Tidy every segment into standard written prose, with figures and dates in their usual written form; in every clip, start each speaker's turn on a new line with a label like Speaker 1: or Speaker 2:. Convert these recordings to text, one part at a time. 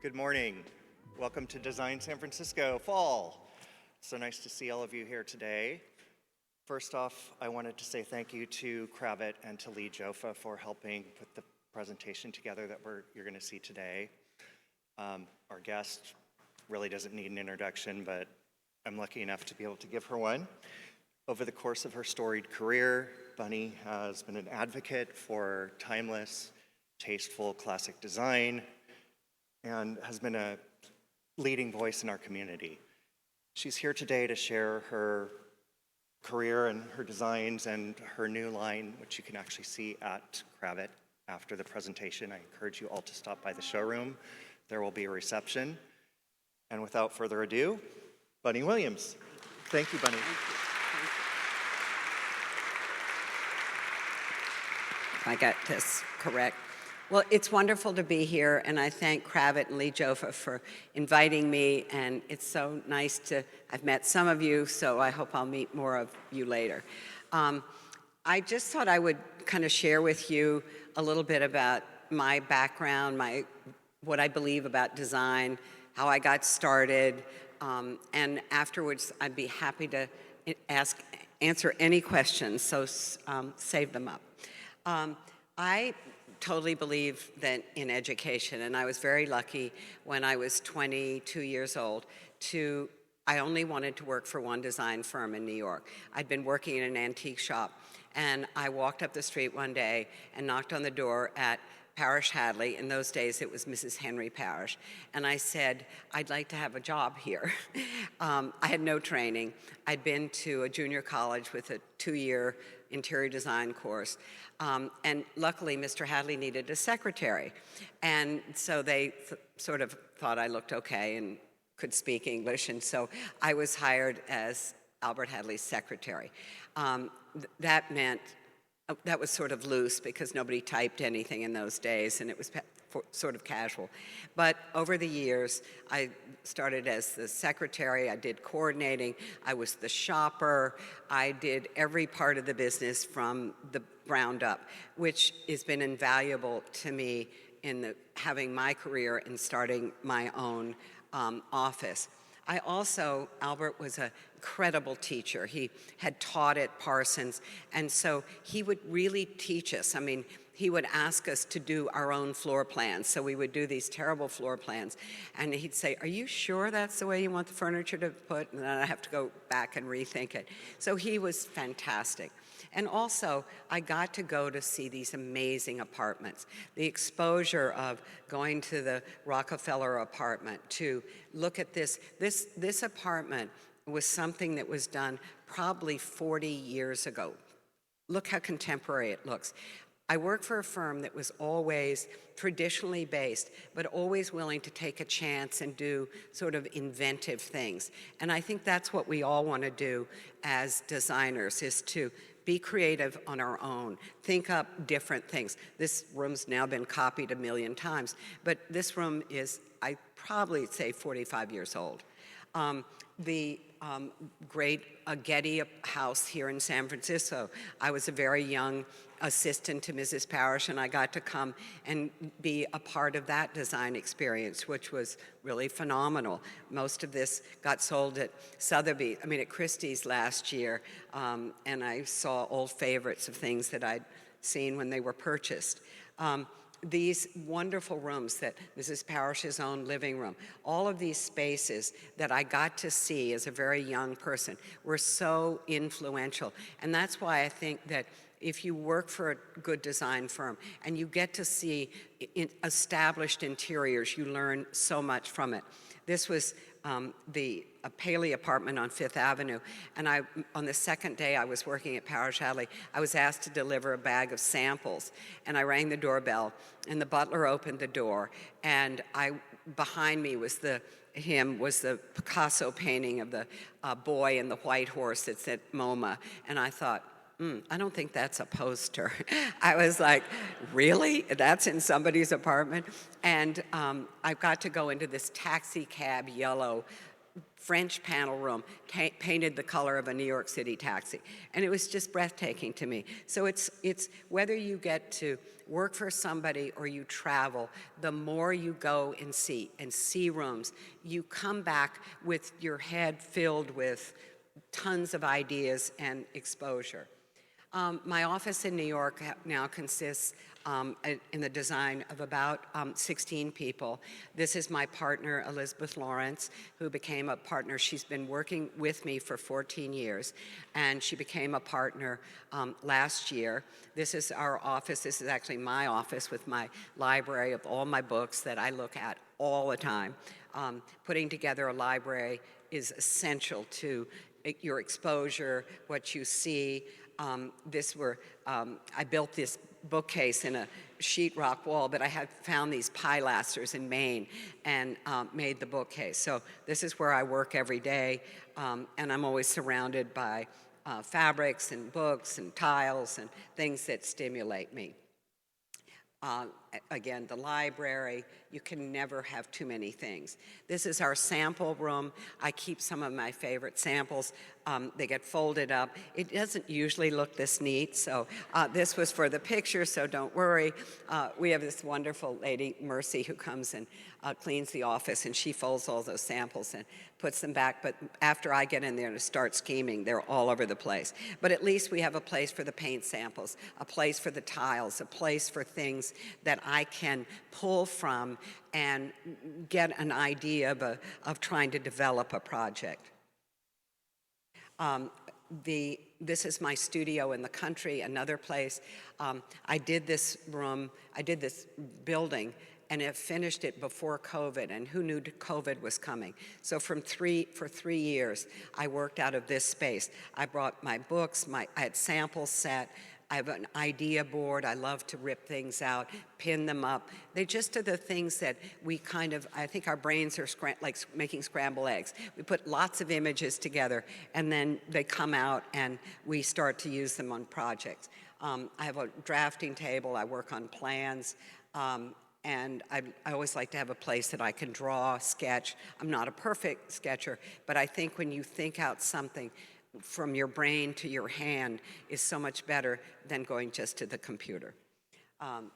Speaker 1: Good morning. Welcome to Design San Francisco Fall. So nice to see all of you here today. First off, I wanted to say thank you to Kravit and to Lee Jofa for helping put the presentation together that you're going to see today. Our guest really doesn't need an introduction, but I'm lucky enough to be able to give her one. Over the course of her storied career, Bunny has been an advocate for timeless, tasteful classic design and has been a leading voice in our community. She's here today to share her career and her designs and her new line, which you can actually see at Kravit after the presentation. I encourage you all to stop by the showroom. There will be a reception. And without further ado, Bunny Williams. Thank you, Bunny.
Speaker 2: If I got this correct. Well, it's wonderful to be here, and I thank Kravit and Lee Jofa for inviting me, and it's so nice I've met some of you, so I hope I'll meet more of you later. I just thought I would kind of share with you a little bit about my background, what I believe about design, how I got started, and afterwards I'd be happy to answer any questions, so save them up. I totally believe that in education, and I was very lucky when I was 22 years old I only wanted to work for one design firm in New York. I'd been working in an antique shop, and I walked up the street one day and knocked on the door at Parish-Hadley. In those days, it was Mrs. Henry Parish. And I said, I'd like to have a job here. I had no training. I'd been to a junior college with a 2-year interior design course. And luckily, Mr. Hadley needed a secretary. And so they sort of thought I looked okay and could speak English. And so I was hired as Albert Hadley's secretary. That meant that was sort of loose because nobody typed anything in those days, and it was sort of casual. But over the years, I started as the secretary, I did coordinating, I was the shopper, I did every part of the business from the ground up, which has been invaluable to me in having my career and starting my own office. Albert was an incredible teacher. He had taught at Parsons, and so he would really teach us. I mean, he would ask us to do our own floor plans. So we would do these terrible floor plans, and he'd say, are you sure that's the way you want the furniture to put? And then I have to go back and rethink it. So he was fantastic. And also, I got to go to see these amazing apartments. The exposure of going to the Rockefeller apartment to look at this apartment was something that was done probably 40 years ago. Look how contemporary it looks. I worked for a firm that was always traditionally based, but always willing to take a chance and do sort of inventive things. And I think that's what we all want to do as designers, is to be creative on our own, think up different things. This room's now been copied 1 million times, but this room is, I probably say, 45 years old. The great Getty House here in San Francisco. I was a very young assistant to Mrs. Parish, and I got to come and be a part of that design experience, which was really phenomenal. Most of this got sold at at Christie's last year, and I saw old favorites of things that I'd seen when they were purchased. These wonderful rooms that Mrs. Parish's own living room, all of these spaces that I got to see as a very young person were so influential. And that's why I think that if you work for a good design firm and you get to see established interiors, you learn so much from it. This was a Paley apartment on Fifth Avenue, and on the second day I was working at Parish-Hadley, I was asked to deliver a bag of samples, and I rang the doorbell, and the butler opened the door, and behind me was the Picasso painting of the boy and the white horse that's at MoMA, and I thought, I don't think that's a poster. I was like, really? That's in somebody's apartment? And I got to go into this taxi cab yellow French panel room painted the color of a New York City taxi. And it was just breathtaking to me. So it's whether you get to work for somebody or you travel, the more you go and see rooms, you come back with your head filled with tons of ideas and exposure. My office in New York now consists in the design of about 16 people. This is my partner, Elizabeth Lawrence, who became a partner. She's been working with me for 14 years, and she became a partner last year. This is our office. This is actually my office with my library of all my books that I look at all the time. Putting together a library is essential to your exposure, what you see. I built this bookcase in a sheetrock wall, but I had found these pilasters in Maine and made the bookcase. So this is where I work every day, and I'm always surrounded by fabrics and books and tiles and things that stimulate me. Again, the library, you can never have too many things. This is our sample room. I keep some of my favorite samples. They get folded up. It doesn't usually look this neat, so this was for the picture, so don't worry. We have this wonderful lady, Mercy, who comes and cleans the office, and she folds all those samples and puts them back, but after I get in there and start scheming, they're all over the place. But at least we have a place for the paint samples, a place for the tiles, a place for things that I can pull from and get an idea of trying to develop a project. This is my studio in the country, another place. I did this building, and it finished it before COVID, and who knew COVID was coming? So for 3 years, I worked out of this space. I brought my books, I had samples set, I have an idea board. I love to rip things out, pin them up. They just are the things that we I think our brains are like making scrambled eggs. We put lots of images together, and then they come out, and we start to use them on projects. I have a drafting table. I work on plans. And I always like to have a place that I can draw, sketch. I'm not a perfect sketcher, but I think when you think out something from your brain to your hand is so much better than going just to the computer.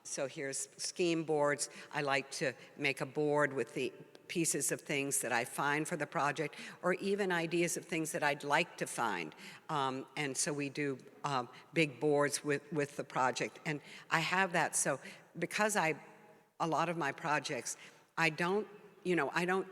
Speaker 2: So here's scheme boards. I like to make a board with the pieces of things that I find for the project, or even ideas of things that I'd like to find. And so we do big boards with the project. And I have that, so because a lot of my projects, I don't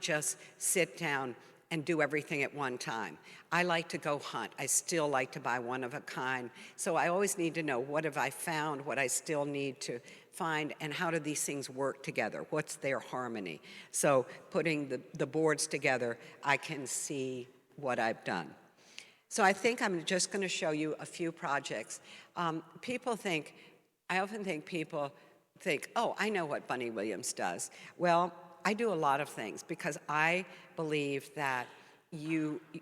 Speaker 2: just sit down and do everything at one time. I like to go hunt. I still like to buy one of a kind. So I always need to know, what have I found, what I still need to find, and how do these things work together? What's their harmony? So putting the boards together, I can see what I've done. So I think I'm just gonna show you a few projects. I often think people think, oh, I know what Bunny Williams does. Well, I do a lot of things because I believe that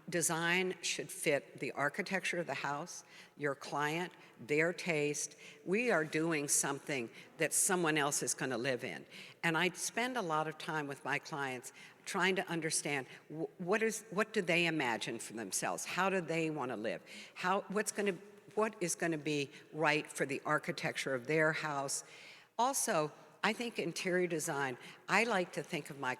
Speaker 2: design should fit the architecture of the house, your client, their taste. We are doing something that someone else is going to live in. And I spend a lot of time with my clients trying to understand what do they imagine for themselves? How do they want to live? What is going to be right for the architecture of their house? Also, I think interior design, I like to think of my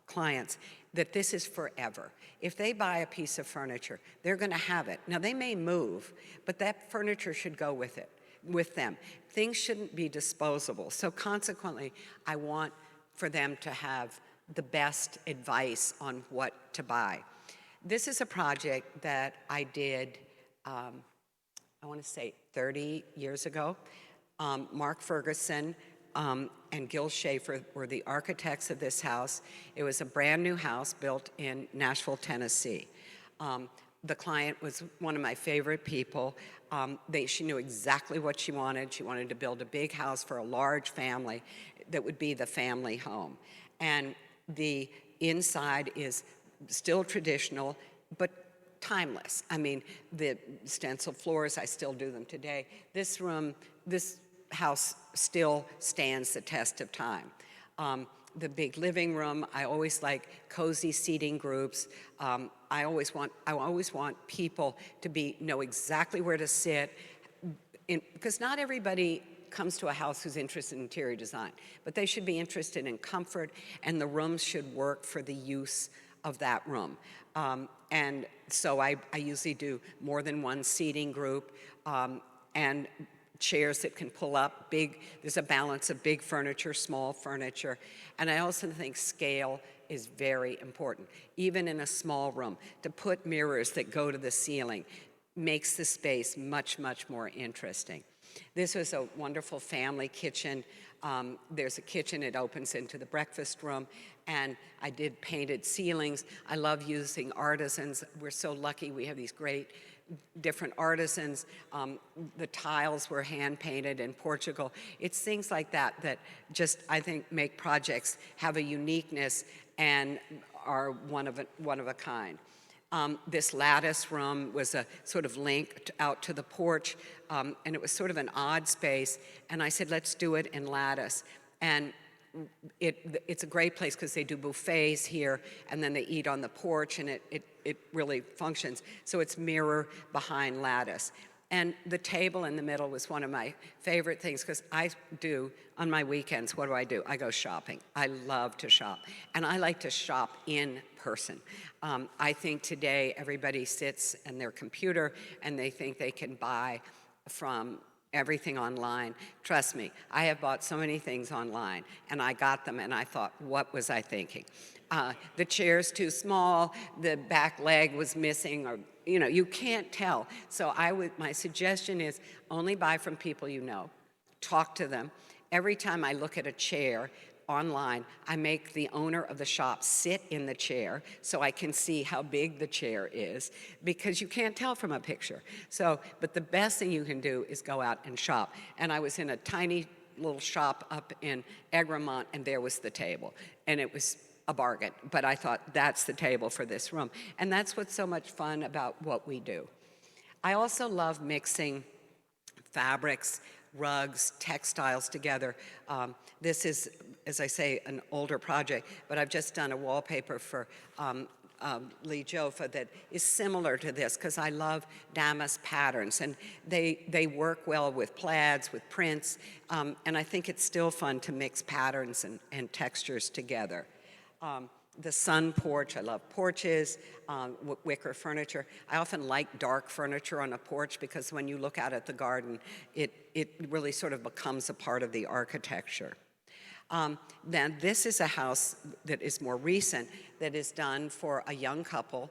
Speaker 2: clients that this is forever. If they buy a piece of furniture, they're going to have it. Now, they may move, but that furniture should go with them. Things shouldn't be disposable. So consequently, I want for them to have the best advice on what to buy. This is a project that I did, I want to say 30 years ago. Mark Ferguson and Gil Schaefer were the architects of this house. It was a brand new house built in Nashville, Tennessee. The client was one of my favorite people. She knew exactly what she wanted. She wanted to build a big house for a large family that would be the family home. And the inside is still traditional, but timeless. I mean, the stencil floors, I still do them today. This house still stands the test of time. the big living room. I always like cozy seating groups. I always want people to know exactly where to sit, because not everybody comes to a house who's interested in interior design, but they should be interested in comfort, and the rooms should work for the use of that room. And so I usually do more than one seating group, and chairs that can pull up. There's a balance of big furniture, small furniture, and I also think scale is very important. Even in a small room, to put mirrors that go to the ceiling makes the space much, much more interesting. This was a wonderful family kitchen. There's a kitchen, it opens into the breakfast room, and I did painted ceilings. I love using artisans. We're so lucky we have these great different artisans. The tiles were hand-painted in Portugal. It's things like that that just, I think, make projects have a uniqueness and are one of a kind. This lattice room was a sort of link out to the porch, and it was sort of an odd space, and I said, let's do it in lattice. And it's a great place because they do buffets here, and then they eat on the porch, and it really functions. So it's mirror behind lattice. And the table in the middle was one of my favorite things, because on my weekends, what do? I go shopping. I love to shop, and I like to shop in person. I think today everybody sits in their computer, and they think they can buy from everything online. Trust me, I have bought so many things online, and I got them, and I thought, what was I thinking? The chair's too small, the back leg was missing, or you can't tell. So my suggestion is only buy from people you know. Talk to them. Every time I look at a chair online, I make the owner of the shop sit in the chair so I can see how big the chair is, because you can't tell from a picture. But the best thing you can do is go out and shop. And I was in a tiny little shop up in Egremont, and there was the table. And it was a bargain, but I thought that's the table for this room. And that's what's so much fun about what we do. I also love mixing fabrics, rugs, textiles together. This is, as I say, an older project, but I've just done a wallpaper for Lee Jofa that is similar to this, because I love damask patterns, and they work well with plaids, with prints, and I think it's still fun to mix patterns and textures together. The sun porch, I love porches, wicker furniture. I often like dark furniture on a porch, because when you look out at the garden, it really sort of becomes a part of the architecture. Then this is a house that is more recent, that is done for a young couple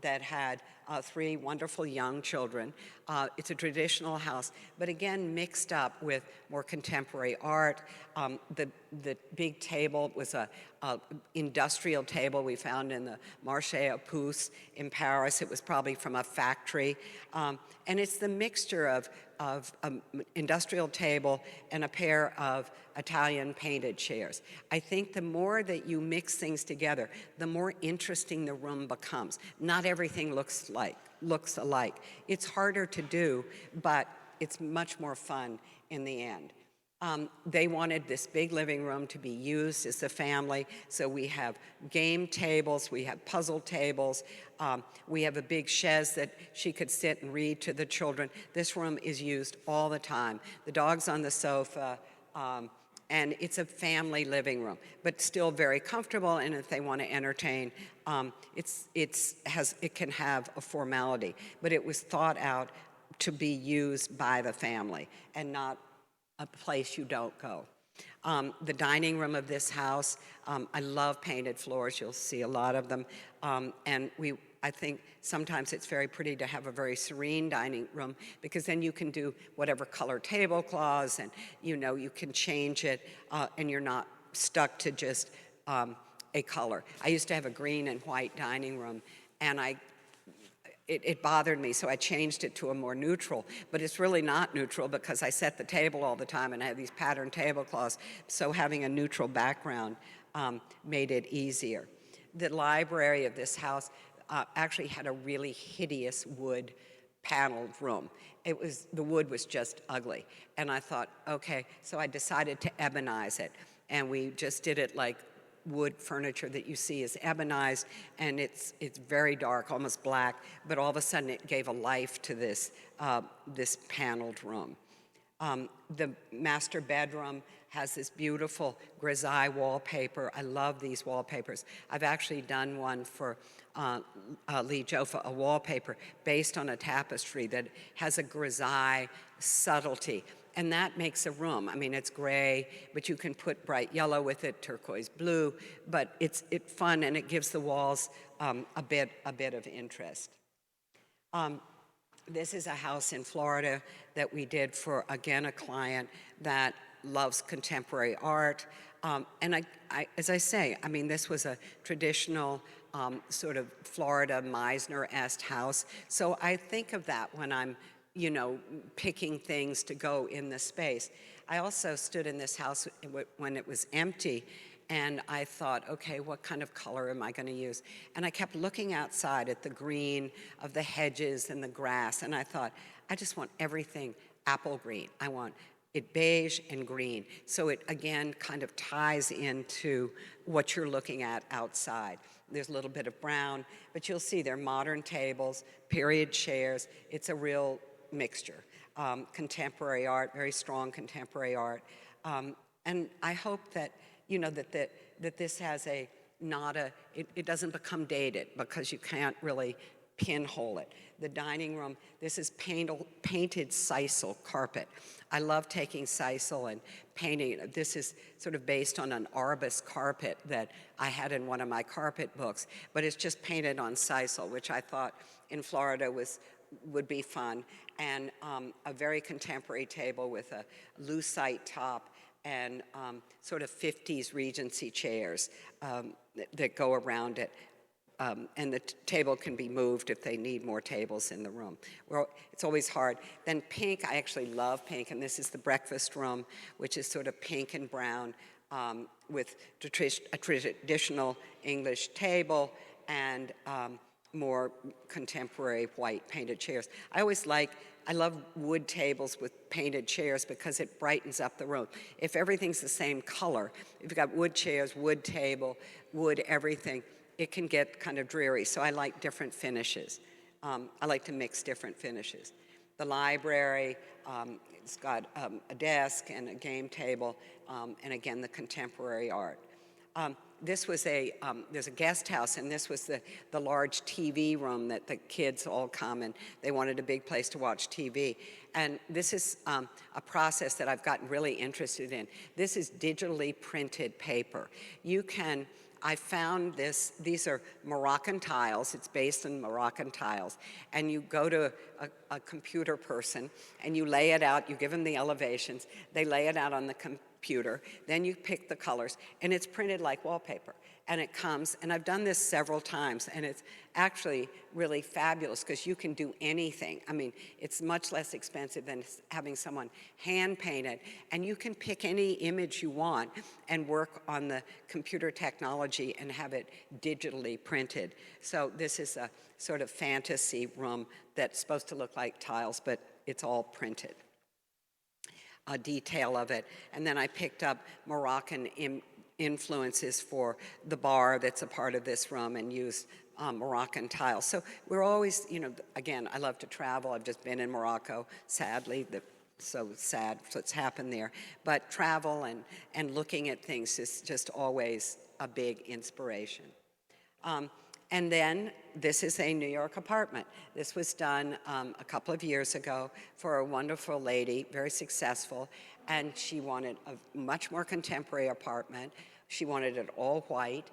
Speaker 2: that had 3 wonderful young children. It's a traditional house, but again, mixed up with more contemporary art. The big table was a industrial table we found in the Marché aux Puces in Paris. It was probably from a factory. And it's the mixture of an industrial table and a pair of Italian painted chairs. I think the more that you mix things together, the more interesting the room becomes. Not everything looks alike. It's harder to do, but it's much more fun in the end. They wanted this big living room to be used as a family, so we have game tables, we have puzzle tables, we have a big chaise that she could sit and read to the children. This room is used all the time. The dog's on the sofa, and it's a family living room, but still very comfortable, and if they want to entertain, it can have a formality, but it was thought out to be used by the family and not a place you don't go. The dining room of this house, I love painted floors. You'll see a lot of them. And I think sometimes it's very pretty to have a very serene dining room, because then you can do whatever color tablecloths, and you can change it, and you're not stuck to just a color. I used to have a green and white dining room, and it bothered me, so I changed it to a more neutral, but it's really not neutral because I set the table all the time and I have these patterned tablecloths, so having a neutral background made it easier. The library of this house actually had a really hideous wood paneled room. The wood was just ugly, and I thought, okay, so I decided to ebonize it. and we just did it like wood furniture that you see is ebonized, and it's very dark, almost black, but all of a sudden it gave a life to this, this paneled room. The master bedroom has this beautiful grisaille wallpaper. I love these wallpapers. I've actually done one for Lee Jofa, a wallpaper based on a tapestry that has a grisaille subtlety. And that makes a room. I mean, it's gray, but you can put bright yellow with it, turquoise blue, but it's fun and it gives the walls a bit of interest. This is a house in Florida that we did for, again, a client that loves contemporary art. And as I say, I mean, this was a traditional sort of Florida Meisner-esque house. So I think of that when I'm, you know, picking things to go in the space. I also stood in this house when it was empty, and I thought, okay, what kind of color am I going to use? And I kept looking outside at the green of the hedges and the grass, and I thought, I just want everything apple green. I want it beige and green. So it, again, kind of ties into what you're looking at outside. There's a little bit of brown, but you'll see they're modern tables, period chairs. It's a real mixture. Contemporary art, very strong contemporary art. And I hope that, you know, that this has a, it doesn't become dated because you can't really pinhole it. The dining room, this is painted sisal carpet. I love taking sisal and painting it. This is sort of based on an Arbus carpet that I had in one of my carpet books, but it's just painted on sisal, which I thought in Florida would be fun. And a very contemporary table with a lucite top and sort of 50s Regency chairs that go around it. And the table can be moved if they need more tables in the room. Well, it's always hard. Then pink, I actually love pink, and this is the breakfast room, which is sort of pink and brown with a traditional English table and more contemporary white painted chairs. I love wood tables with painted chairs because it brightens up the room. If everything's the same color, if you've got wood chairs, wood table, wood everything, it can get kind of dreary. So I like different finishes. I like to mix different finishes. The library, it's got a desk and a game table, and again, the contemporary art. This was there's a guest house, and this was the large TV room that the kids all come, and they wanted a big place to watch TV. And this is a process that I've gotten really interested in. This is digitally printed paper. I found these are Moroccan tiles. It's based on Moroccan tiles. And you go to a computer person, and you lay it out. You give them the elevations. They lay it out on the computer. Then you pick the colors, and it's printed like wallpaper. And it comes, and I've done this several times, and it's actually really fabulous because you can do anything. I mean, it's much less expensive than having someone hand paint it, and you can pick any image you want and work on the computer technology and have it digitally printed. So this is a sort of fantasy room that's supposed to look like tiles, but it's all printed. A detail of it. And then I picked up Moroccan influences for the bar that's a part of this room and used Moroccan tiles. So we're always, you know, again, I love to travel. I've just been in Morocco, sadly, so sad what's happened there. But travel and looking at things is just always a big inspiration. And then this is a New York apartment. This was done a couple of years ago for a wonderful lady, very successful, and she wanted a much more contemporary apartment. She wanted it all white.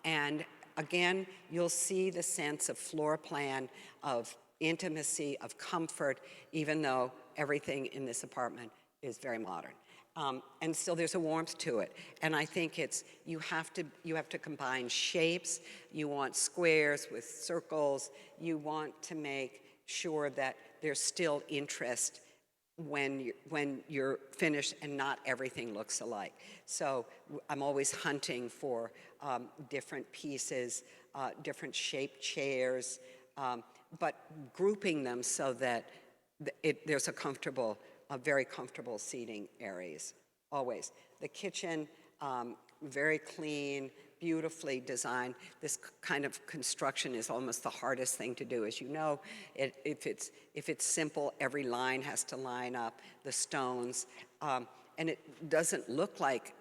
Speaker 2: And again, you'll see the sense of floor plan, of intimacy, of comfort, even though everything in this apartment is very modern. And still there's a warmth to it. And I think you have to combine shapes. You want squares with circles. You want to make sure that there's still interest when you're finished and not everything looks alike. So I'm always hunting for different pieces, different shaped chairs, but grouping them so that there's a very comfortable seating areas. always. The kitchen, very clean, beautifully designed. This kind of construction is almost the hardest thing to do. As you know, if it's simple, every line has to line up, the stones, and it doesn't look like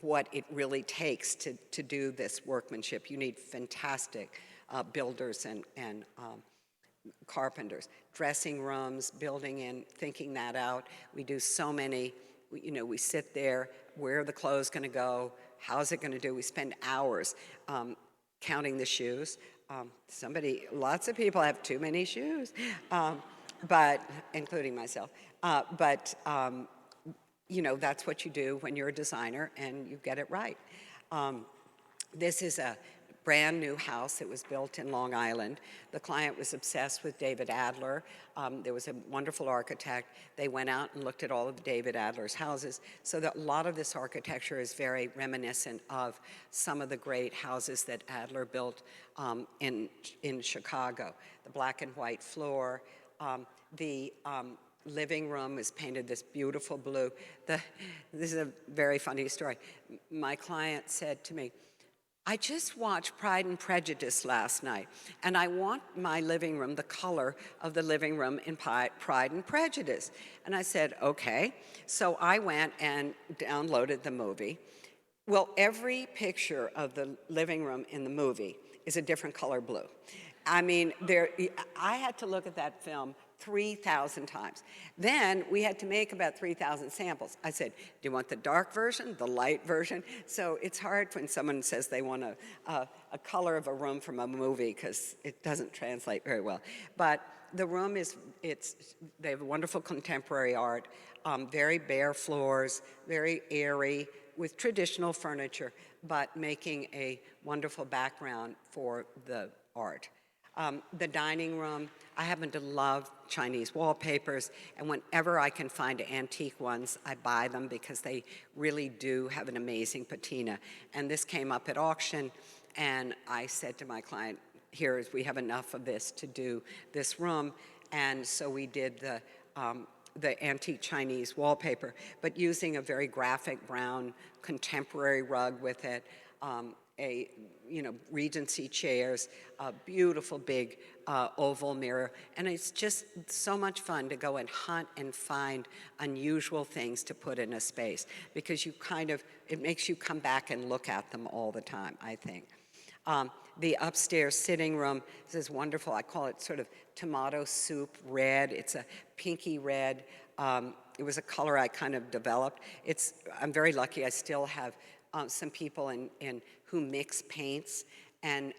Speaker 2: what it really takes to do this workmanship. You need fantastic builders and carpenters. Dressing rooms, building in, thinking that out. We do so many, we sit there, where are the clothes gonna go? How's it gonna do? We spend hours counting the shoes. Lots of people have too many shoes, but, including myself. That's what you do when you're a designer and you get it right. This is a brand new house that was built in Long Island. The client was obsessed with David Adler. There was a wonderful architect. They went out and looked at all of David Adler's houses. So that a lot of this architecture is very reminiscent of some of the great houses that Adler built in Chicago. The black and white floor, the living room is painted this beautiful blue. This is a very funny story. My client said to me, I just watched Pride and Prejudice last night, and I want my living room the color of the living room in Pride and Prejudice. And I said, okay. So I went and downloaded the movie. Well, every picture of the living room in the movie is a different color blue. I mean, I had to look at that film 3,000 times. Then we had to make about 3,000 samples. I said, do you want the dark version, the light version? So it's hard when someone says they want a color of a room from a movie because it doesn't translate very well. But the room they have wonderful contemporary art, very bare floors, very airy, with traditional furniture, but making a wonderful background for the art. The dining room, I happen to love Chinese wallpapers, and whenever I can find antique ones, I buy them because they really do have an amazing patina. And this came up at auction, and I said to my client, we have enough of this to do this room, and so we did the antique Chinese wallpaper, but using a very graphic brown contemporary rug with it, Regency chairs, a beautiful big oval mirror, and it's just so much fun to go and hunt and find unusual things to put in a space because it makes you come back and look at them all the time, I think. The upstairs sitting room, this is wonderful. I call it sort of tomato soup red. It's a pinky red. It was a color I kind of developed. I'm very lucky I still have some people who mix paints, and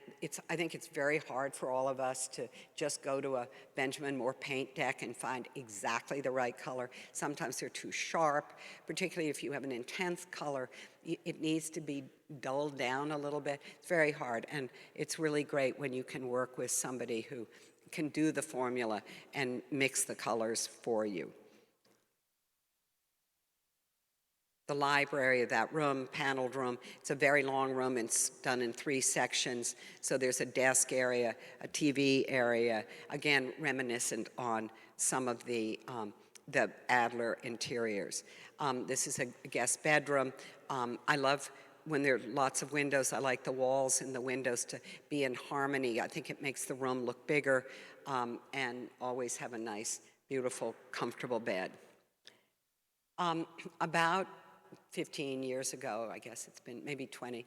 Speaker 2: I think it's very hard for all of us to just go to a Benjamin Moore paint deck and find exactly the right color. Sometimes they're too sharp, particularly if you have an intense color. It needs to be dulled down a little bit. It's very hard, and it's really great when you can work with somebody who can do the formula and mix the colors for you. The library of that room, paneled room, it's a very long room and it's done in 3 sections. So there's a desk area, a TV area, again, reminiscent on some of the Adler interiors. This is a guest bedroom. I love when there are lots of windows. I like the walls and the windows to be in harmony. I think it makes the room look bigger and always have a nice, beautiful, comfortable bed. About 15 years ago, I guess it's been maybe 20,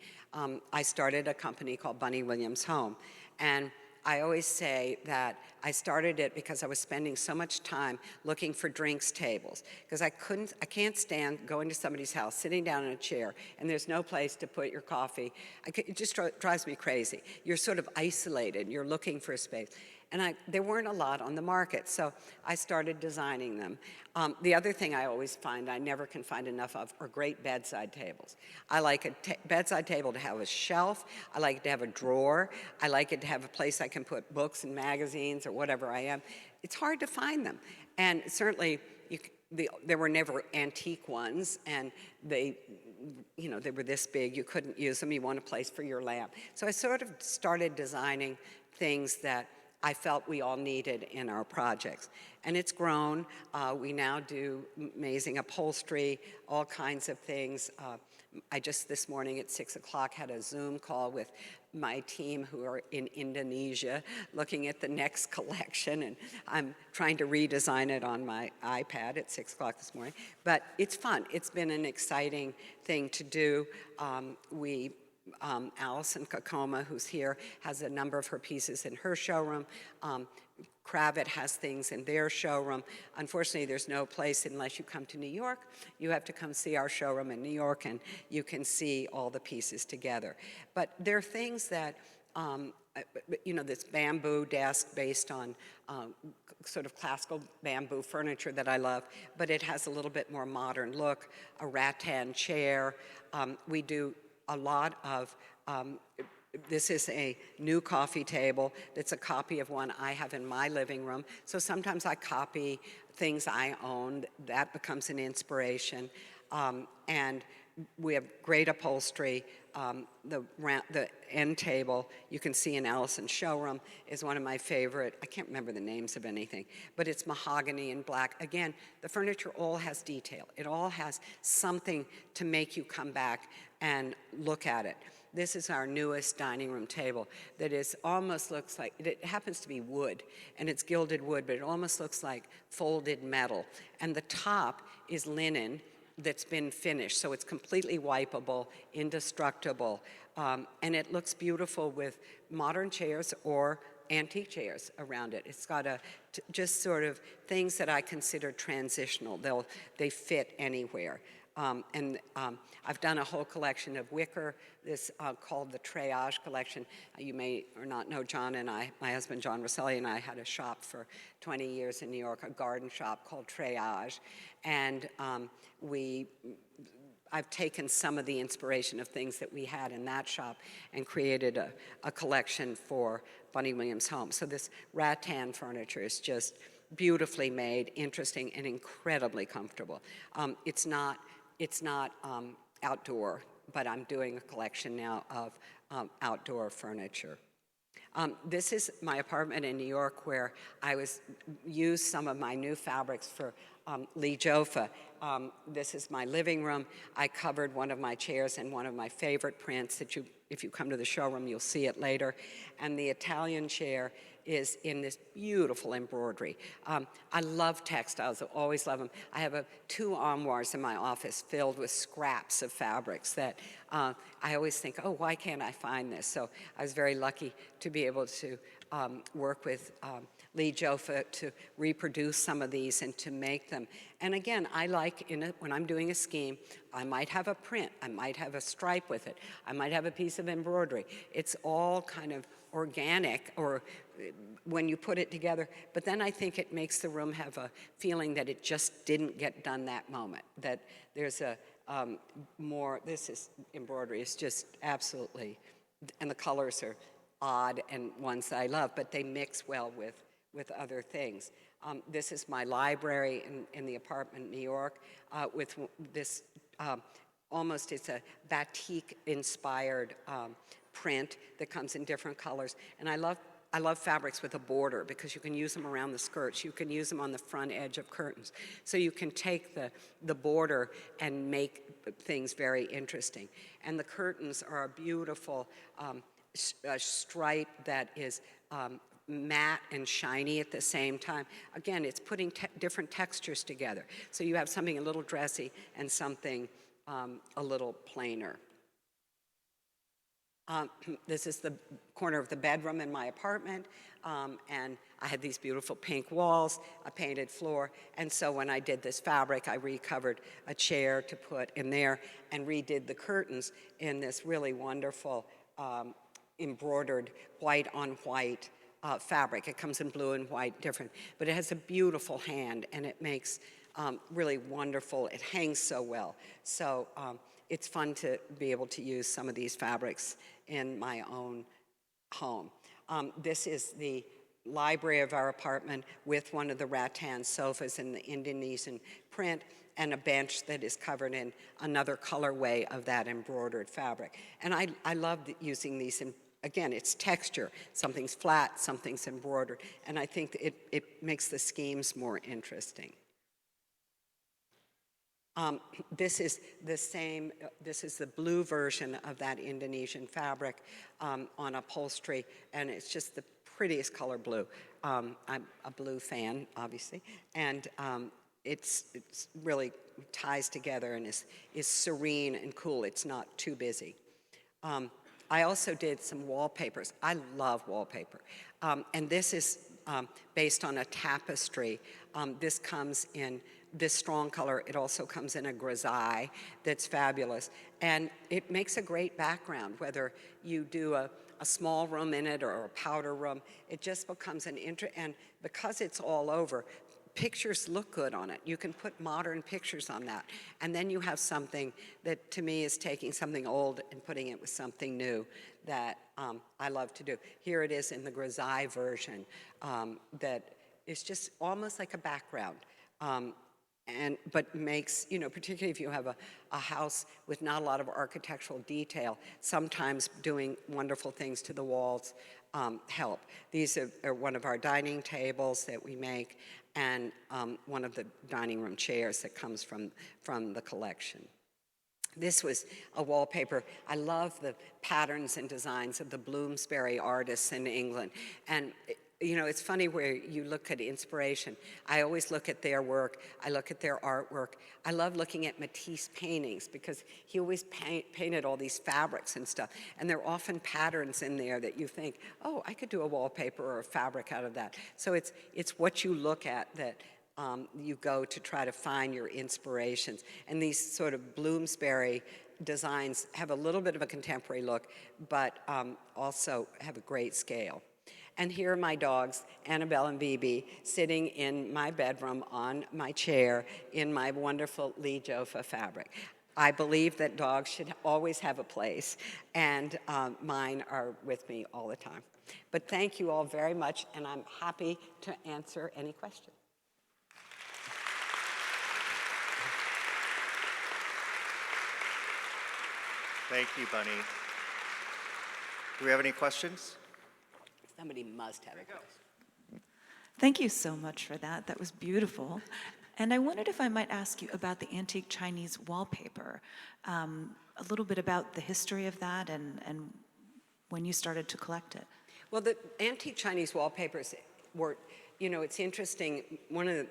Speaker 2: I started a company called Bunny Williams Home. And I always say that I started it because I was spending so much time looking for drinks tables because I can't stand going to somebody's house, sitting down in a chair, and there's no place to put your coffee. It just drives me crazy. You're sort of isolated. You're looking for a space. And there weren't a lot on the market, so I started designing them. The other thing I always find I never can find enough of are great bedside tables. I like a bedside table to have a shelf. I like it to have a drawer. I like it to have a place I can put books and magazines or whatever I am. It's hard to find them. And certainly, there were never antique ones, and they were this big. You couldn't use them. You want a place for your lamp. So I sort of started designing things that I felt we all needed in our projects. And it's grown. We now do amazing upholstery, all kinds of things. I just this morning at 6 o'clock had a Zoom call with my team who are in Indonesia looking at the next collection, and I'm trying to redesign it on my iPad at 6 o'clock this morning. But it's fun. It's been an exciting thing to do. Allison Kakoma, who's here, has a number of her pieces in her showroom. Kravit has things in their showroom. Unfortunately, there's no place unless you come to New York. You have to come see our showroom in New York, and you can see all the pieces together. But there are things that, this bamboo desk based on sort of classical bamboo furniture that I love, but it has a little bit more modern look, a rattan chair. We do a lot of, this is a new coffee table that's a copy of one I have in my living room. So sometimes I copy things I own. That becomes an inspiration. And we have great upholstery. The end table, you can see in Allison's showroom, is one of my favorite. I can't remember the names of anything, but it's mahogany and black. Again, the furniture all has detail. It all has something to make you come back and look at it. This is our newest dining room table that is almost looks like, it happens to be wood, and it's gilded wood, but it almost looks like folded metal. And the top is linen that's been finished, so it's completely wipeable, indestructible, and it looks beautiful with modern chairs or antique chairs around it. It's got just sort of things that I consider transitional. They fit anywhere. I've done a whole collection of wicker, this called the Triage collection. You may or not know John and I, my husband John Rosselli and I had a shop for 20 years in New York, a garden shop called Triage. And I've taken some of the inspiration of things that we had in that shop and created a collection for Bunny Williams' home. So this rattan furniture is just beautifully made, interesting, and incredibly comfortable. It's not outdoor, but I'm doing a collection now of outdoor furniture. This is my apartment in New York where I used some of my new fabrics for Lee Jofa. This is my living room. I covered one of my chairs in one of my favorite prints that if you come to the showroom, you'll see it later. And the Italian chair is in this beautiful embroidery. I love textiles, I always love them. I have 2 armoires in my office filled with scraps of fabrics that I always think, oh, why can't I find this? So I was very lucky to be able to work with Lee Jofa to reproduce some of these and to make them. And again, I like, when I'm doing a scheme, I might have a print, I might have a stripe with it, I might have a piece of embroidery. It's all kind of organic, or when you put it together, but then I think it makes the room have a feeling that it just didn't get done that moment, that there's this is embroidery, it's just absolutely, and the colors are odd and ones that I love, but they mix well with other things. This is my library in the apartment in New York with this, almost it's a batik-inspired print that comes in different colors. And I love fabrics with a border because you can use them around the skirts. You can use them on the front edge of curtains. So you can take the border and make things very interesting. And the curtains are a beautiful stripe that is matte and shiny at the same time. Again, it's putting different textures together. So you have something a little dressy and something a little plainer. This is the corner of the bedroom in my apartment, and I had these beautiful pink walls, a painted floor, and so when I did this fabric, I recovered a chair to put in there and redid the curtains in this really wonderful embroidered white on white fabric. It comes in blue and white, different, but it has a beautiful hand, and it makes really wonderful, it hangs so well. So it's fun to be able to use some of these fabrics in my own home. This is the library of our apartment with one of the rattan sofas in the Indonesian print and a bench that is covered in another colorway of that embroidered fabric. And I love using these again, it's texture. Something's flat, something's embroidered, and I think it makes the schemes more interesting. This is the same, this is the blue version of that Indonesian fabric on upholstery, and it's just the prettiest color blue. I'm a blue fan, obviously, and it's really ties together and is serene and cool. It's not too busy. I also did some wallpapers. I love wallpaper. And this is based on a tapestry. This comes in this strong color. It also comes in a grisaille that's fabulous. And it makes a great background, whether you do a small room in it or a powder room. It just becomes and because it's all over, pictures look good on it. You can put modern pictures on that. And then you have something that, to me, is taking something old and putting it with something new that I love to do. Here it is in the grisaille version that is just almost like a background. But makes, you know, particularly if you have a house with not a lot of architectural detail, sometimes doing wonderful things to the walls help. These are one of our dining tables that we make, and one of the dining room chairs that comes from the collection. This was a wallpaper. I love the patterns and designs of the Bloomsbury artists in England. And you know, it's funny where you look at inspiration. I always look at their work. I look at their artwork. I love looking at Matisse paintings because he always painted all these fabrics and stuff. And there are often patterns in there that you think, oh, I could do a wallpaper or a fabric out of that. So it's what you look at that you go to try to find your inspirations. And these sort of Bloomsbury designs have a little bit of a contemporary look, but also have a great scale. And here are my dogs, Annabelle and Bibi, sitting in my bedroom on my chair in my wonderful Lee Jofa fabric. I believe that dogs should always have a place, and mine are with me all the time. But thank you all very much, and I'm happy to answer any questions.
Speaker 1: Thank you, Bunny. Do we have any questions?
Speaker 2: Somebody must have a question.
Speaker 3: Thank you so much for that. That was beautiful. And I wondered if I might ask you about the antique Chinese wallpaper, a little bit about the history of that and when you started to collect it.
Speaker 2: Well, the antique Chinese wallpapers were, you know, it's interesting. One of the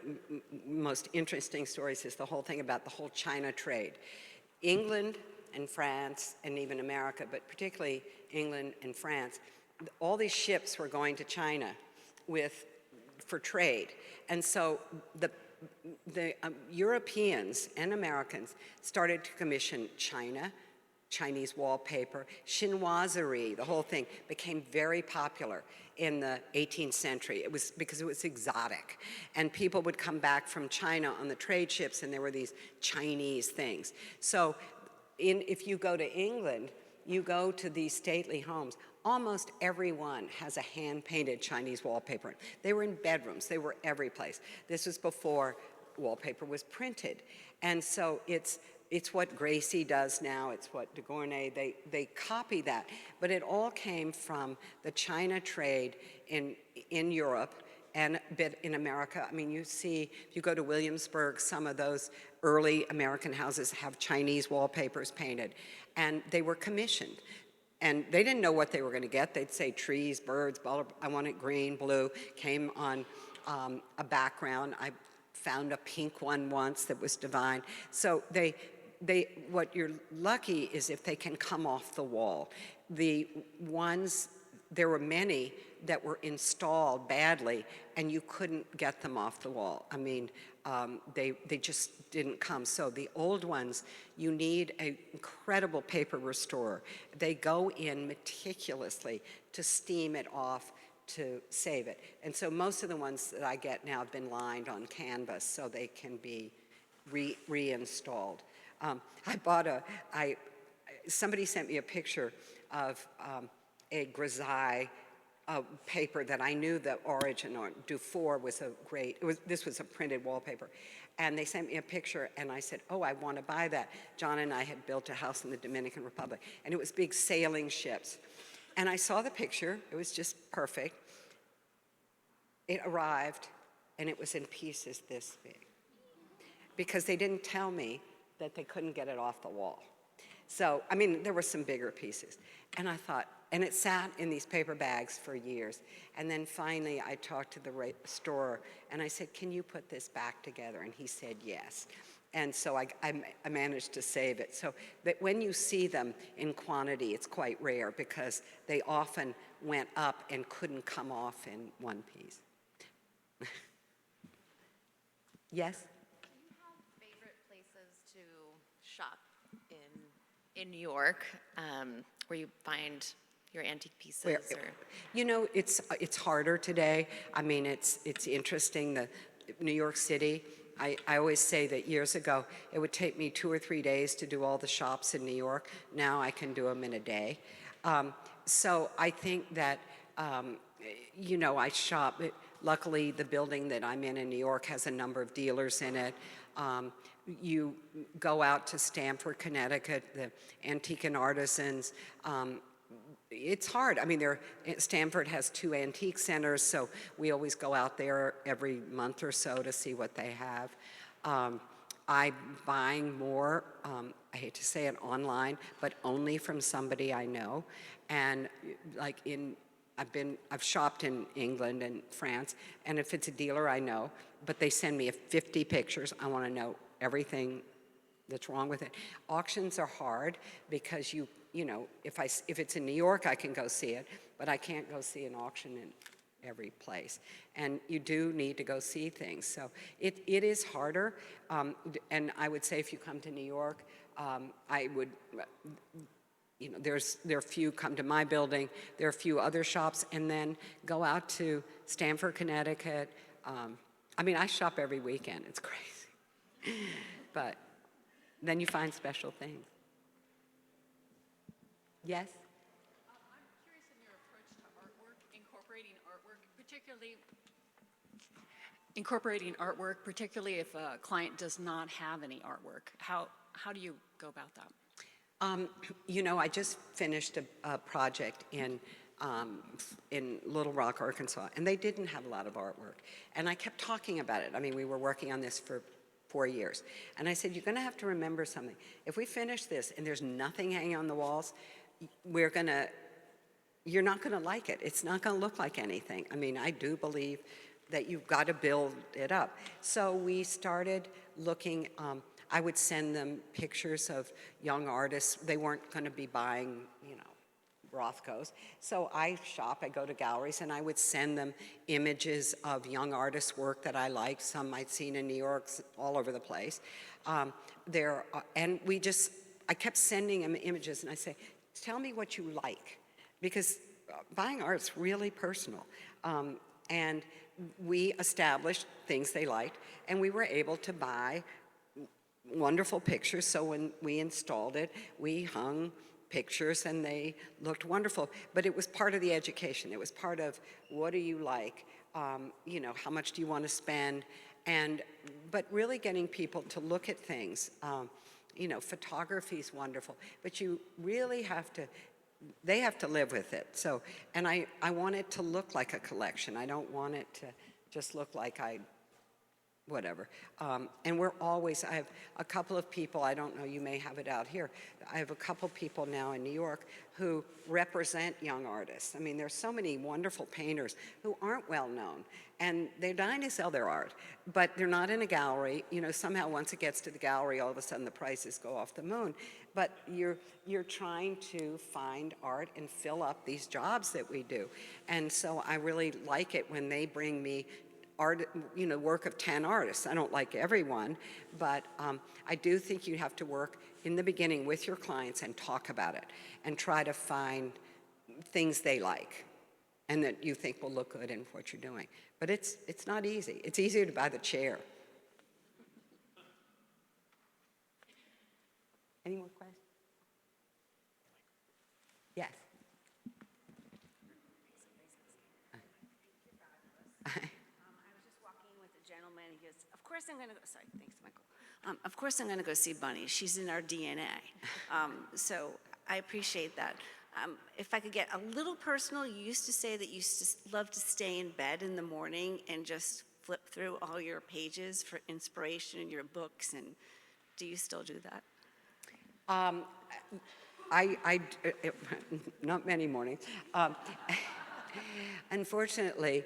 Speaker 2: most interesting stories is the whole thing about the whole China trade. England and France and even America, but particularly England and France, all these ships were going to China for trade. And so the Europeans and Americans started to commission Chinese wallpaper, chinoiserie, the whole thing became very popular in the 18th century. It was because it was exotic. And people would come back from China on the trade ships and there were these Chinese things. So if you go to England, you go to these stately homes, almost everyone has a hand-painted Chinese wallpaper. They were in bedrooms, they were every place. This was before wallpaper was printed. And so it's what Gracie does now, it's what de Gournay, they copy that. But it all came from the China trade in Europe and a bit in America. I mean, you see, if you go to Williamsburg, some of those early American houses have Chinese wallpapers painted. And they were commissioned. And they didn't know what they were going to get. They'd say trees, birds, blah, blah, blah. I want it green, blue. Came on a background. I found a pink one once that was divine. So what you're lucky is if they can come off the wall. There were many that were installed badly, and you couldn't get them off the wall. I mean, they just didn't come. So the old ones, you need an incredible paper restorer. They go in meticulously to steam it off to save it. And so most of the ones that I get now have been lined on canvas so they can be reinstalled. Somebody sent me a picture of a grisaille paper that I knew the origin on. Dufour was this was a printed wallpaper. And they sent me a picture and I said, oh, I want to buy that. John and I had built a house in the Dominican Republic and it was big sailing ships. And I saw the picture. It was just perfect. It arrived, and it was in pieces this big, because they didn't tell me that they couldn't get it off the wall. So, I mean, there were some bigger pieces. And I thought, and it sat in these paper bags for years. And then finally, I talked to the store, and I said, can you put this back together? And he said, yes. And so I managed to save it. So that when you see them in quantity, it's quite rare, because they often went up and couldn't come off in one piece. Yes?
Speaker 4: Do you have favorite places to shop in New York, where you find your antique pieces?
Speaker 2: You know, it's harder today. I mean, it's interesting. The New York City, I always say that years ago, it would take me 2 or 3 days to do all the shops in New York. Now I can do them in a day. So I think that, you know, I shop. Luckily, the building that I'm in New York has a number of dealers in it. You go out to Stamford, Connecticut, the Antique and Artisans. It's hard. I mean, Stamford has 2 antique centers, so we always go out there every month or so to see what they have. I'm buying more, I hate to say it, online, but only from somebody I know. And like I've shopped in England and France, and if it's a dealer I know, but they send me 50 pictures, I want to know everything that's wrong with it. Auctions are hard because you know, if it's in New York, I can go see it, but I can't go see an auction in every place. And you do need to go see things. So it is harder. And I would say if you come to New York, I would, you know, there are few come to my building, there are a few other shops, and then go out to Stamford, Connecticut. I mean, I shop every weekend. It's crazy. But then you find special things. Yes?
Speaker 5: I'm curious in your approach to artwork, incorporating artwork, particularly if a client does not have any artwork. How do you go about that?
Speaker 2: You know, I just finished a project in Little Rock, Arkansas, and they didn't have a lot of artwork. And I kept talking about it. I mean, we were working on this for 4 years. And I said, you're going to have to remember something. If we finish this and there's nothing hanging on the walls, you're not going to like it. It's not going to look like anything. I mean, I do believe that you've got to build it up. So we started looking, I would send them pictures of young artists. They weren't going to be buying, you know, Rothkos. So I go to galleries, and I would send them images of young artists' work that I liked. Some I'd seen in New York, all over the place. And I kept sending them images, and I say, tell me what you like, because buying art's really personal. And we established things they liked, and we were able to buy wonderful pictures. So when we installed it, we hung pictures, and they looked wonderful. But it was part of the education. It was part of, what do you like? You know, how much do you want to spend? But really getting people to look at things. You know, photography is wonderful, but you really they have to live with it. So, and I want it to look like a collection. I don't want it to just look like whatever. And I have a couple of people, I don't know, you may have it out here. I have a couple people now in New York who represent young artists. I mean, there's so many wonderful painters who aren't well known, and they're dying to sell their art, but they're not in a gallery. You know, somehow once it gets to the gallery, all of a sudden the prices go off the moon. But you're trying to find art and fill up these jobs that we do. And so I really like it when they bring me art, you know, work of 10 artists. I don't like everyone, but I do think you have to work in the beginning with your clients and talk about it and try to find things they like and that you think will look good in what you're doing. But it's not easy. It's easier to buy the chair. Any more questions? Yes.
Speaker 6: Gentleman, he goes, of course I'm going to go, sorry, thanks, Michael. Of course I'm going to go see Bunny. She's in our DNA. So I appreciate that. if I could get a little personal, you used to say that you love to stay in bed in the morning and just flip through all your pages for inspiration in your books, and do you still do that?
Speaker 2: Not many mornings. Unfortunately,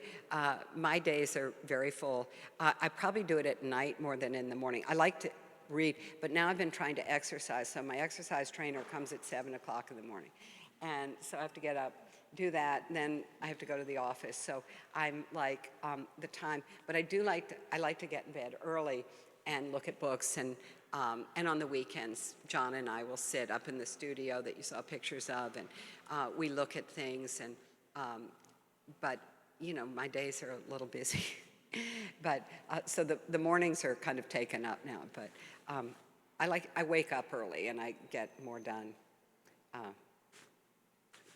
Speaker 2: my days are very full. I probably do it at night more than in the morning. I like to read, but now I've been trying to exercise, so my exercise trainer comes at 7 o'clock in the morning. And so I have to get up, do that, and then I have to go to the office. So I'm like the time, but I like to get in bed early and look at books, and on the weekends, John and I will sit up in the studio that you saw pictures of, and we look at things, and but you know, my days are a little busy. But so the mornings are kind of taken up now, but I wake up early and I get more done.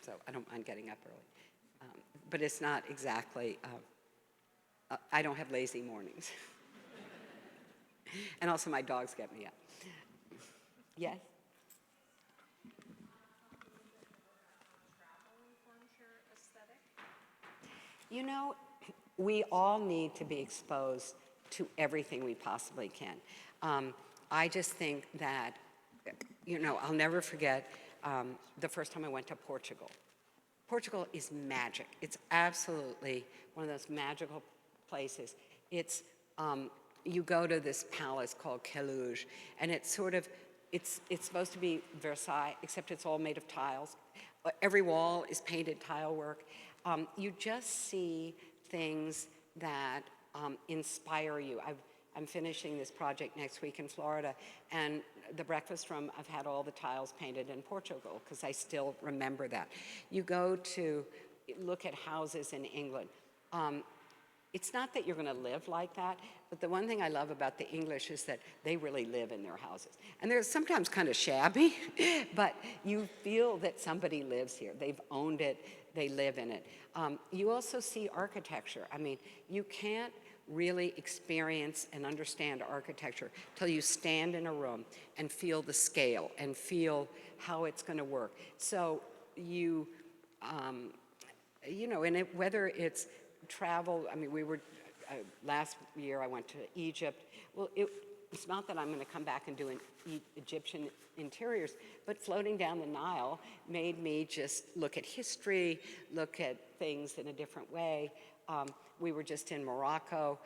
Speaker 2: So I don't mind getting up early. But it's not exactly, I don't have lazy mornings. And also my dogs get me up. Yes? You know, we all need to be exposed to everything we possibly can. I just think that, you know, I'll never forget the first time I went to Portugal. Portugal is magic. It's absolutely one of those magical places. It's, you go to this palace called Queluz, and it's sort of, it's supposed to be Versailles, except it's all made of tiles. Every wall is painted tile work. You just see things that inspire you. I'm finishing this project next week in Florida, and the breakfast room, I've had all the tiles painted in Portugal because I still remember that. You go to look at houses in England. It's not that you're going to live like that, but the one thing I love about the English is that they really live in their houses. And they're sometimes kind of shabby, but you feel that somebody lives here. They've owned it, they live in it. You also see architecture. I mean, you can't really experience and understand architecture till you stand in a room and feel the scale and feel how it's going to work. So you know, and whether it's travel, I mean, we were, last year I went to Egypt. Well, it's not that I'm going to come back and do Egyptian interiors, but floating down the Nile made me just look at history, look at things in a different way. We were just in Morocco,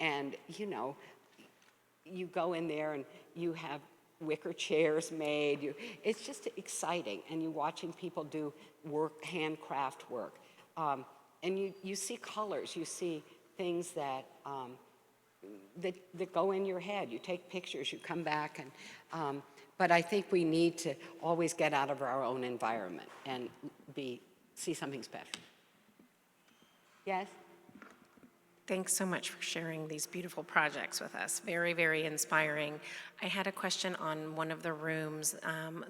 Speaker 2: and you know, you go in there and you have wicker chairs made. It's just exciting, and you're watching people do work, handcraft work. And you see colors, you see things that go in your head. You take pictures, you come back, and but I think we need to always get out of our own environment and see something special. Yes?
Speaker 7: Thanks so much for sharing these beautiful projects with us. Very, very inspiring. I had a question on one of the rooms.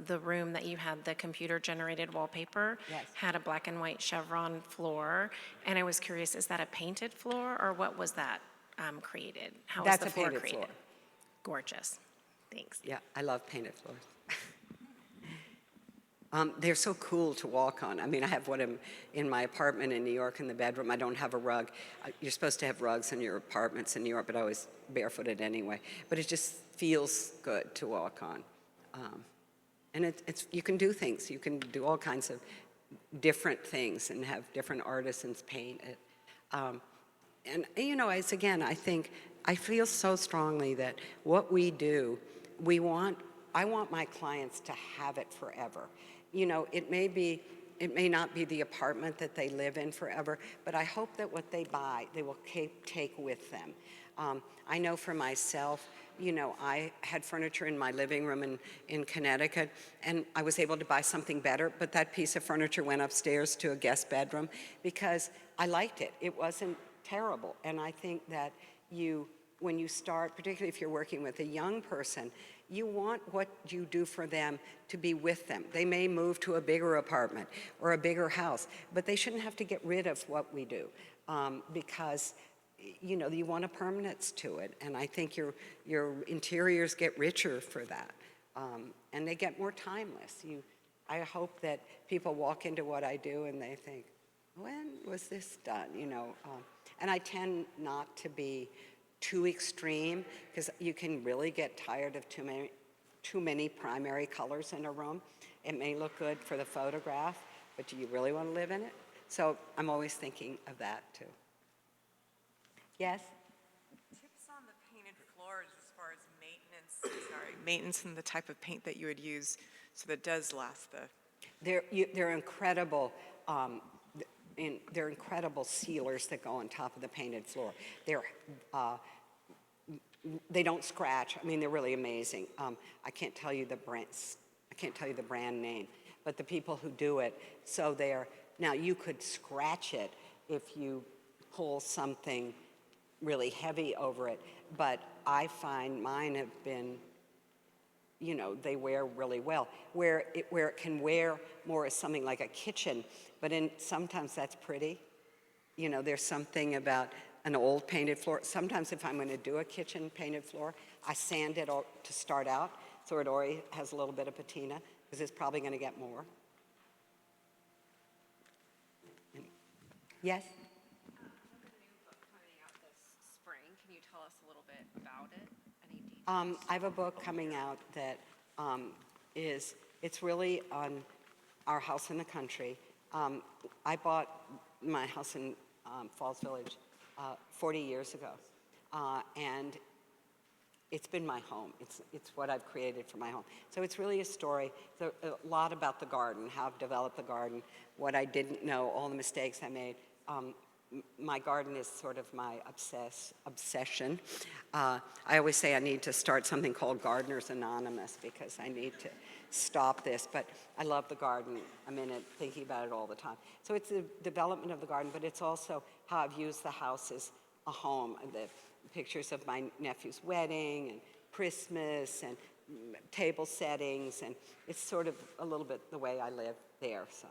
Speaker 7: The room that you had the computer-generated wallpaper had a black and white chevron floor, and I was curious, is that a painted floor, or what was that created? How was the floor created? That's a painted floor. Gorgeous. Thanks.
Speaker 2: Yeah, I love painted floors. They're so cool to walk on. I mean, I have one in my apartment in New York in the bedroom. I don't have a rug. You're supposed to have rugs in your apartments in New York, but I was barefooted anyway. But it just feels good to walk on. And you can do things. You can do all kinds of different things and have different artisans paint it. And, you know, I feel so strongly that what we do, I want my clients to have it forever. You know, it may not be the apartment that they live in forever, but I hope that what they buy, they will take with them. I know for myself, you know, I had furniture in my living room in Connecticut, and I was able to buy something better, but that piece of furniture went upstairs to a guest bedroom because I liked it. It wasn't terrible. And I think that when you start, particularly if you're working with a young person, you want what you do for them to be with them. They may move to a bigger apartment or a bigger house, but they shouldn't have to get rid of what we do because, you know, you want a permanence to it. And I think your interiors get richer for that. And they get more timeless. I hope that people walk into what I do and they think, when was this done? And I tend not to be too extreme because you can really get tired of too many primary colors in a room. It may look good for the photograph, but do you really want to live in it? So I'm always thinking of that too. Yes?
Speaker 8: Tips on the painted floors as far as maintenance and the type of paint that you would use so that it does last the...
Speaker 2: They're incredible. They're incredible sealers that go on top of the painted floor. They don't scratch. I mean, they're really amazing. I can't tell you the brand name, but the people who do it. So now you could scratch it if you pull something really heavy over it, but I find mine have been, they wear really well. Where it can wear more is something like a kitchen, but sometimes that's pretty. There's something about an old painted floor. Sometimes if I'm going to do a kitchen painted floor, I sand it to start out so it already has a little bit of patina because it's probably going to get more. Yes? I have a book coming out that it's really on our house in the country. I bought my house in Falls Village 40 years ago, and it's been my home. It's what I've created for my home. So it's really a story, a lot about the garden, how I've developed the garden, what I didn't know, all the mistakes I made. My garden is sort of my obsession. I always say I need to start something called Gardeners Anonymous because I need to stop this, but I love the garden. I'm in it, thinking about it all the time. So it's the development of the garden, but it's also how I've used the house as a home. The pictures of my nephew's wedding and Christmas and table settings, and it's sort of a little bit the way I live there, so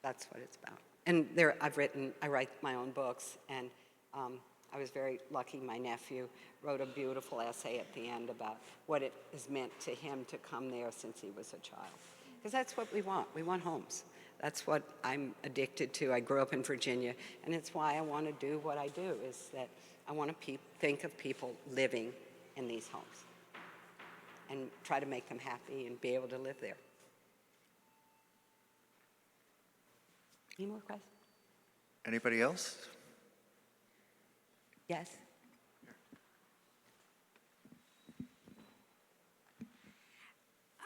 Speaker 2: that's what it's about. And I write my own books, and I was very lucky. My nephew wrote a beautiful essay at the end about what it has meant to him to come there since he was a child. Because that's what we want. We want homes. That's what I'm addicted to. I grew up in Virginia, and it's why I want to do what I do, is that I want to think of people living in these homes and try to make them happy and be able to live there. Any more questions?
Speaker 1: Anybody else?
Speaker 2: Yes?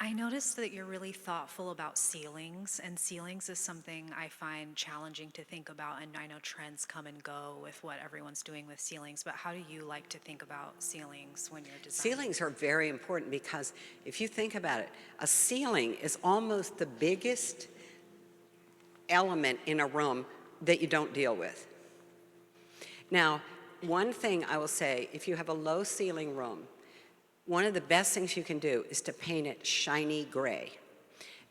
Speaker 9: I noticed that you're really thoughtful about ceilings, and ceilings is something I find challenging to think about, and I know trends come and go with what everyone's doing with ceilings, but how do you like to think about ceilings when you're designing?
Speaker 2: Ceilings are very important because if you think about it, a ceiling is almost the biggest element in a room that you don't deal with. Now, one thing I will say, if you have a low ceiling room, one of the best things you can do is to paint it shiny gray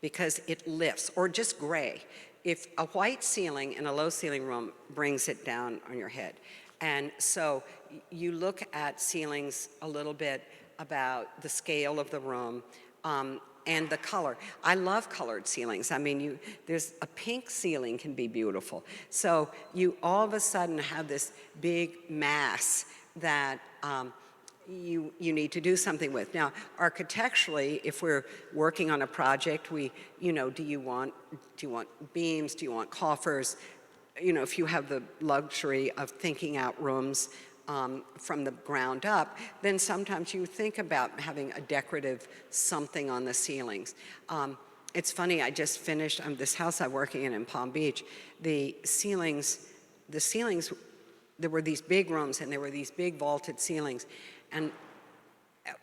Speaker 2: because it lifts, or just gray. If a white ceiling in a low ceiling room brings it down on your head. And so you look at ceilings a little bit about the scale of the room, and the color. I love colored ceilings. I mean, there's a pink ceiling can be beautiful. So you all of a sudden have this big mass that you need to do something with. Now, architecturally, if we're working on a project, do you want beams? Do you want coffers? If you have the luxury of thinking out rooms from the ground up, then sometimes you think about having a decorative something on the ceilings. It's funny, I just finished this house I'm working in Palm Beach. The ceilings, there were these big rooms and there were these big vaulted ceilings. And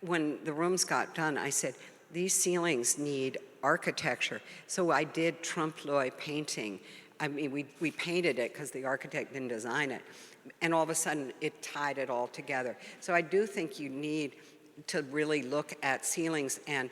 Speaker 2: when the rooms got done, I said, these ceilings need architecture. So I did trompe-l'oeil painting. I mean, we painted it because the architect didn't design it. And all of a sudden, it tied it all together. So I do think you need to really look at ceilings and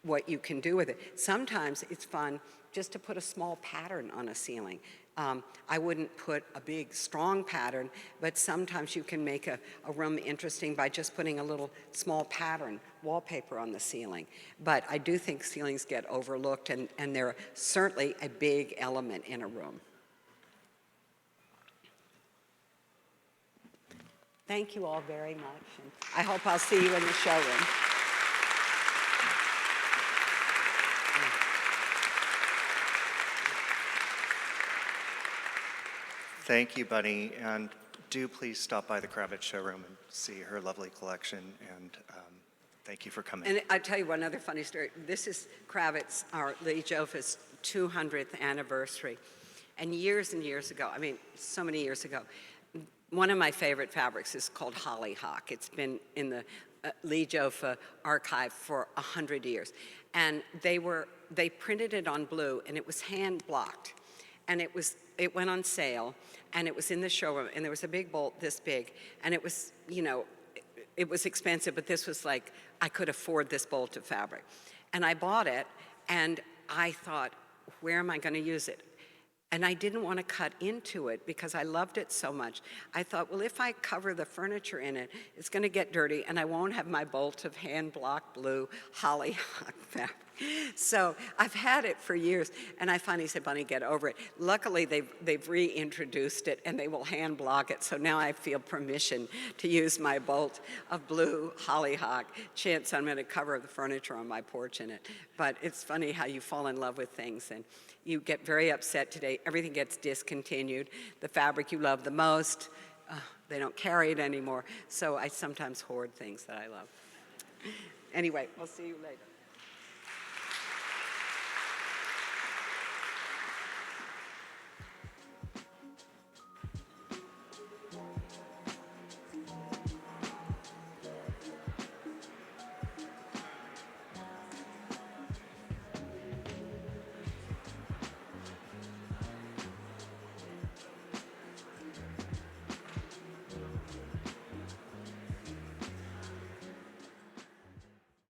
Speaker 2: what you can do with it. Sometimes it's fun just to put a small pattern on a ceiling. I wouldn't put a big, strong pattern, but sometimes you can make a room interesting by just putting a little small pattern wallpaper on the ceiling. But I do think ceilings get overlooked, and they're certainly a big element in a room. Thank you all very much, and I hope I'll see you in the showroom.
Speaker 1: Thank you, Bunny, and do please stop by the Kravitz showroom and see her lovely collection, and thank you for coming.
Speaker 2: And I'll tell you one other funny story. This is Kravitz, our Lee Jofa's 200th anniversary. And years ago, I mean, so many years ago, one of my favorite fabrics is called Hollyhock. It's been in the Lee Jofa archive for 100 years. And they printed it on blue, and it was hand blocked. And it went on sale, and it was in the showroom, and there was a big bolt this big, and it was, you know, it was expensive, but this was like, I could afford this bolt of fabric. And I bought it, and I thought, where am I going to use it? And I didn't want to cut into it because I loved it so much. I thought, well, if I cover the furniture in it, it's going to get dirty, and I won't have my bolt of hand-blocked blue Hollyhock fabric. So I've had it for years, and I finally said, Bunny, get over it. Luckily, they've reintroduced it, and they will hand block it, so now I feel permission to use my bolt of blue Hollyhock. Chance I'm going to cover the furniture on my porch in it. But it's funny how you fall in love with things, and you get very upset today. Everything gets discontinued. The fabric you love the most, they don't carry it anymore. So I sometimes hoard things that I love. Anyway, we'll see you later.